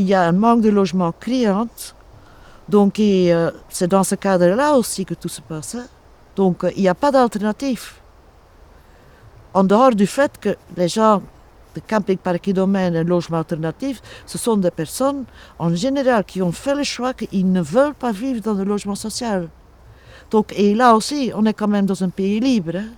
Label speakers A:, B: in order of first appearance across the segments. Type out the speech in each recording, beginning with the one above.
A: il y a un manque de logements criant. Donc, c'est dans ce cadre-là aussi que tout se passe. Hein. Donc, il n'y a pas d'alternative. En dehors du fait que les gens de Camping Parc Domaine et logement alternatif, ce sont des personnes en général qui ont fait le choix qu'ils ne veulent pas vivre dans le logement social. Donc, et là aussi, on est quand même dans un pays libre. Hein.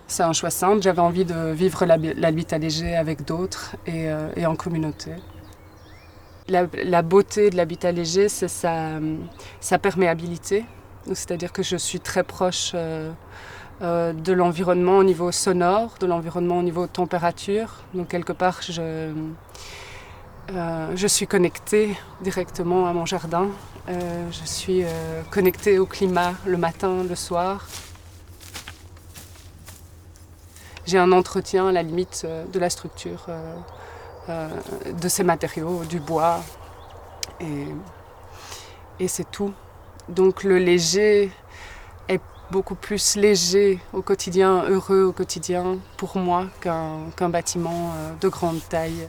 B: C'est un choix simple, j'avais envie de vivre l'habitat léger avec d'autres et en communauté. La beauté de l'habitat léger, c'est sa perméabilité. C'est-à-dire que je suis très proche de l'environnement au niveau sonore, de l'environnement au niveau température. Donc quelque part, je suis connectée directement à mon jardin. Je suis connectée au climat le matin, le soir. J'ai un entretien à la limite de la structure de ces matériaux, du bois, et c'est tout. Donc le léger est beaucoup plus léger au quotidien, heureux au quotidien pour moi qu'un bâtiment de grande taille.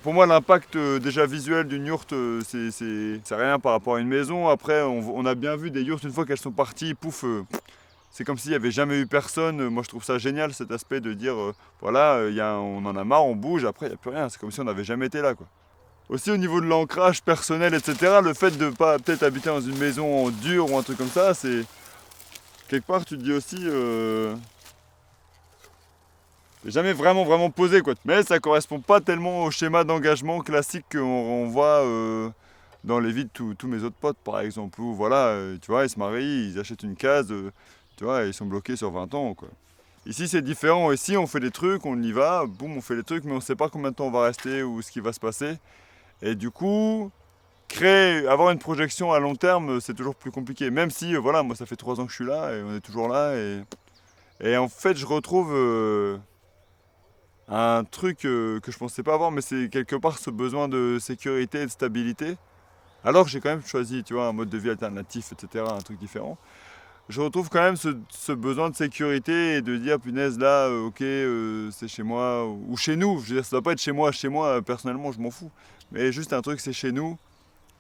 C: Pour moi, l'impact déjà visuel d'une yourte, c'est rien par rapport à une maison. Après, on a bien vu des yourtes, une fois qu'elles sont parties, pouf, c'est comme s'il n'y avait jamais eu personne. Moi, je trouve ça génial, cet aspect de dire, voilà, on en a marre, on bouge, après, il n'y a plus rien. C'est comme si on n'avait jamais été là, quoi. Aussi, au niveau de l'ancrage personnel, etc., le fait de ne pas peut-être habiter dans une maison en dur ou un truc comme ça, c'est... Quelque part, tu te dis aussi... C'est jamais vraiment posé, quoi. Mais ça correspond pas tellement au schéma d'engagement classique qu'on voit dans les vies de tous mes autres potes, par exemple. Où voilà, tu vois, ils se marient, ils achètent une case, tu vois, ils sont bloqués sur 20 ans, quoi. Ici, c'est différent. Ici, on fait des trucs, on y va, boum, on fait des trucs, mais on sait pas combien de temps on va rester ou ce qui va se passer. Et du coup, avoir une projection à long terme, c'est toujours plus compliqué. Même si, voilà, moi, ça fait 3 ans que je suis là et on est toujours là. Et en fait, je retrouve... un truc que je pensais pas avoir, mais c'est quelque part ce besoin de sécurité et de stabilité. Alors que j'ai quand même choisi, tu vois, un mode de vie alternatif, etc., un truc différent. Je retrouve quand même ce besoin de sécurité et de dire, punaise, là, ok, c'est chez moi, ou chez nous. Je veux dire, ça doit pas être chez moi, personnellement, je m'en fous. Mais juste un truc, c'est chez nous.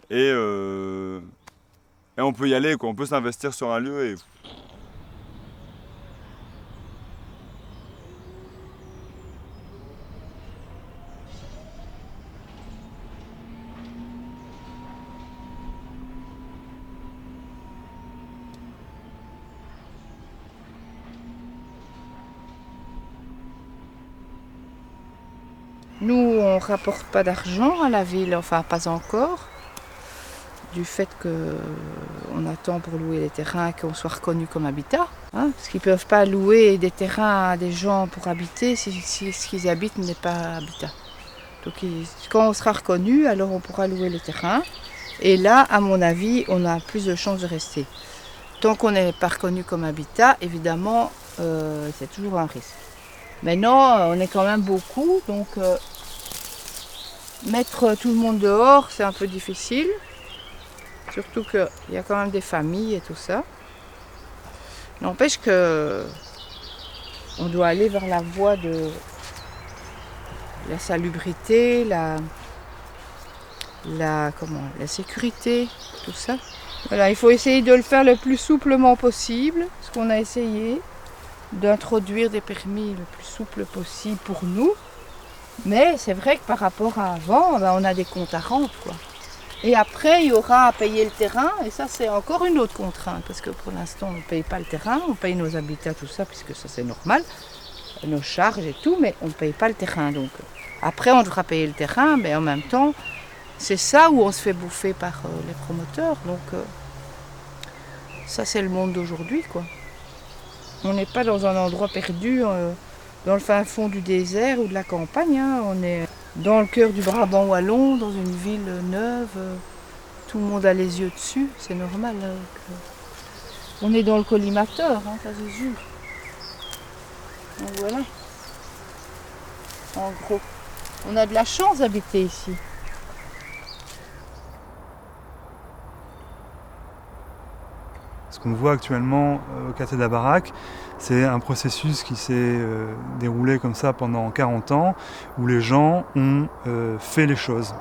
C: Et, euh, et on peut y aller, quoi. On peut s'investir sur un lieu et...
D: Nous, on ne rapporte pas d'argent à la ville, enfin pas encore, du fait qu'on attend pour louer les terrains qu'on soit reconnu comme habitat. Hein, parce qu'ils ne peuvent pas louer des terrains à des gens pour habiter si ce qu'ils habitent n'est pas habitat. Donc quand on sera reconnu, alors on pourra louer les terrains. Et là, à mon avis, on a plus de chances de rester. Tant qu'on n'est pas reconnu comme habitat, évidemment, c'est toujours un risque. Maintenant, on est quand même beaucoup, donc mettre tout le monde dehors, c'est un peu difficile. Surtout qu'il y a quand même des familles et tout ça. N'empêche que on doit aller vers la voie de la salubrité, la sécurité, tout ça. Voilà, il faut essayer de le faire le plus souplement possible, ce qu'on a essayé, d'introduire des permis le plus souple possible pour nous. Mais c'est vrai que par rapport à avant, on a des comptes à rendre, quoi. Et après, il y aura à payer le terrain, et ça c'est encore une autre contrainte, parce que pour l'instant on ne paye pas le terrain, on paye nos habitats, tout ça, puisque ça c'est normal, nos charges et tout, mais on ne paye pas le terrain. Donc après on devra payer le terrain, mais en même temps, c'est ça où on se fait bouffer par les promoteurs. Donc ça c'est le monde d'aujourd'hui, quoi. On n'est pas dans un endroit perdu, dans le fin fond du désert ou de la campagne, hein. On est dans le cœur du Brabant wallon, dans une ville neuve. Tout le monde a les yeux dessus, c'est normal. On est dans le collimateur, hein, ça c'est sûr. Donc voilà. En gros, on a de la chance d'habiter ici.
E: Ce qu'on voit actuellement au quartier de la Baraque, c'est un processus qui s'est déroulé comme ça pendant 40 ans, où les gens ont fait les choses.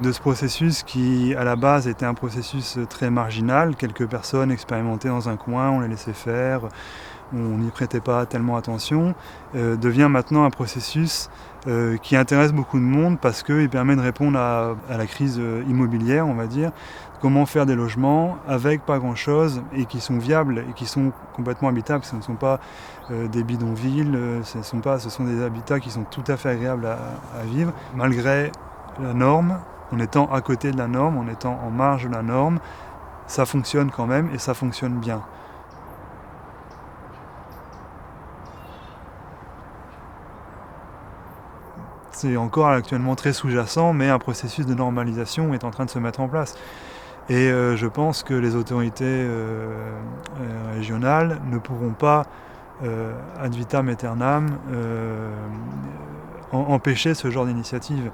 E: De ce processus qui, à la base, était un processus très marginal, quelques personnes expérimentées dans un coin, on les laissait faire, on n'y prêtait pas tellement attention, devient maintenant un processus qui intéresse beaucoup de monde parce qu'il permet de répondre à la crise immobilière, on va dire. Comment faire des logements avec pas grand-chose et qui sont viables et qui sont complètement habitables. Ce ne sont pas des bidonvilles, ce sont des habitats qui sont tout à fait agréables à vivre, malgré la norme, en étant à côté de la norme, en étant en marge de la norme. Ça fonctionne quand même et ça fonctionne bien. C'est encore actuellement très sous-jacent, mais un processus de normalisation est en train de se mettre en place. Et je pense que les autorités régionales ne pourront pas, ad vitam aeternam, empêcher ce genre d'initiative.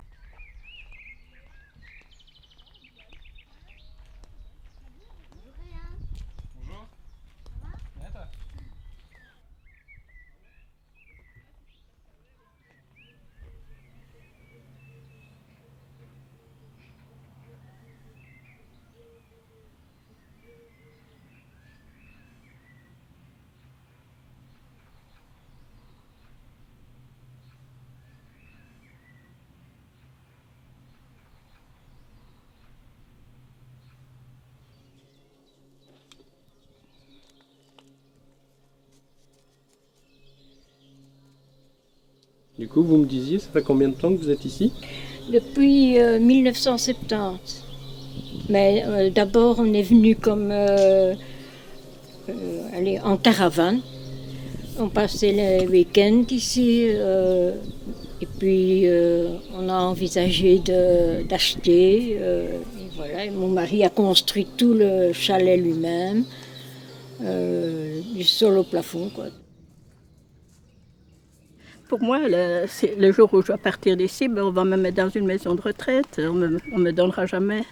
F: Du coup, vous me disiez, ça fait combien de temps que vous êtes ici?
G: Depuis 1970. Mais d'abord, on est venu comme en caravane. On passait les week-ends ici. Et puis, on a envisagé d'acheter. Et voilà. Et mon mari a construit tout le chalet lui-même, du sol au plafond, quoi.
H: Pour moi, le jour où je dois partir d'ici, on va me mettre dans une maison de retraite. On me donnera jamais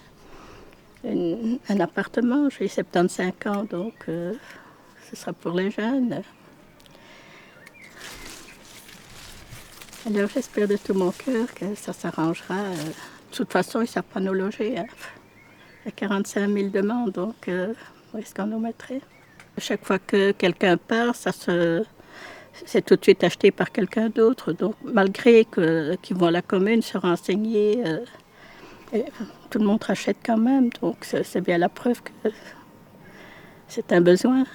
H: un appartement. J'ai 75 ans, donc ce sera pour les jeunes. Alors j'espère de tout mon cœur que ça s'arrangera. De toute façon, ils ne savent pas nous loger. Hein. Il y a 45 000 demandes, donc où est-ce qu'on nous mettrait? Chaque fois que quelqu'un part, c'est tout de suite acheté par quelqu'un d'autre. Donc, malgré qu'ils vont à la commune se renseigner, tout le monde rachète quand même. Donc, c'est bien la preuve que c'est un besoin.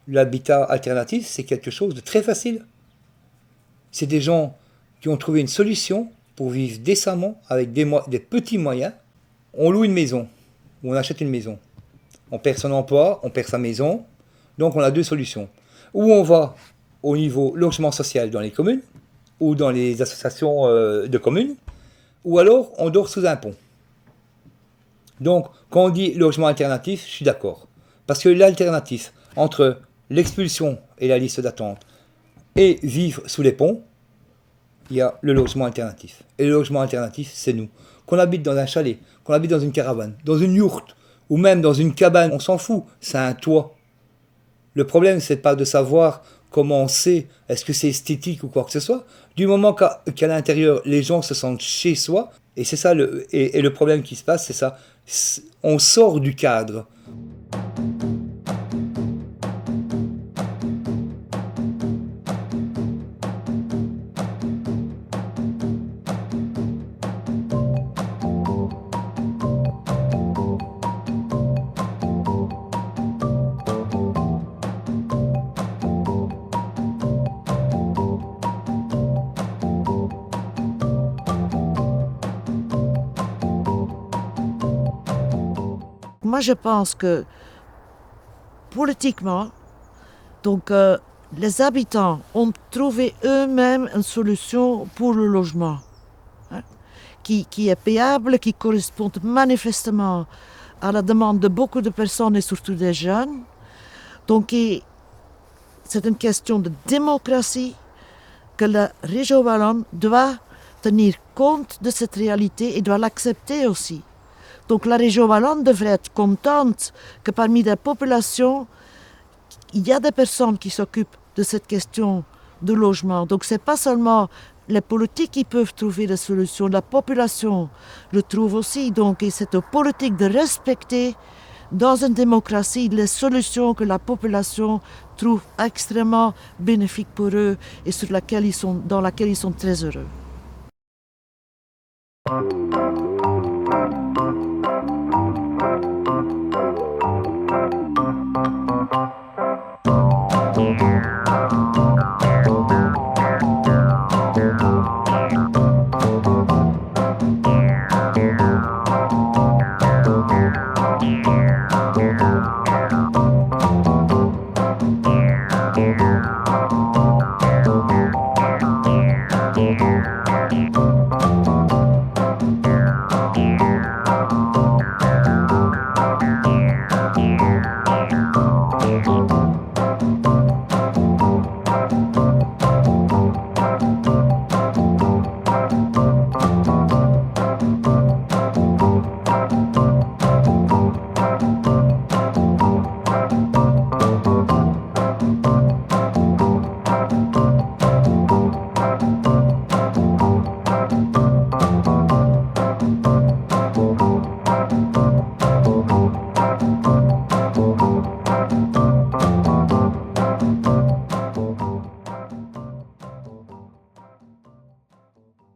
I: L'habitat alternatif, c'est quelque chose de très facile. C'est des gens qui ont trouvé une solution pour vivre décemment avec des petits moyens. On loue une maison. Ou on achète une maison. On perd son emploi, on perd sa maison. Donc on a deux solutions. Ou on va au niveau logement social dans les communes, ou dans les associations de communes, ou alors on dort sous un pont. Donc quand on dit logement alternatif, je suis d'accord. Parce que l'alternative entre l'expulsion et la liste d'attente et vivre sous les ponts, il y a le logement alternatif. Et le logement alternatif, c'est nous. Qu'on habite dans un chalet, qu'on habite dans une caravane, dans une yourte, ou même dans une cabane, on s'en fout, c'est un toit. Le problème, c'est pas de savoir comment on sait, est-ce que c'est esthétique ou quoi que ce soit. Du moment qu'à l'intérieur, les gens se sentent chez soi, et c'est ça, et le problème qui se passe, c'est ça, on sort du cadre.
A: Moi, je pense que politiquement, donc, les habitants ont trouvé eux-mêmes une solution pour le logement, hein, qui est payable, qui correspond manifestement à la demande de beaucoup de personnes et surtout des jeunes. Donc, c'est une question de démocratie que la région wallonne doit tenir compte de cette réalité et doit l'accepter aussi. Donc la région wallonne devrait être contente que parmi les populations, il y a des personnes qui s'occupent de cette question de logement. Donc ce n'est pas seulement les politiques qui peuvent trouver des solutions, la population le trouve aussi. Donc c'est aux politiques de respecter dans une démocratie les solutions que la population trouve extrêmement bénéfiques pour eux et dans lesquelles ils sont très heureux.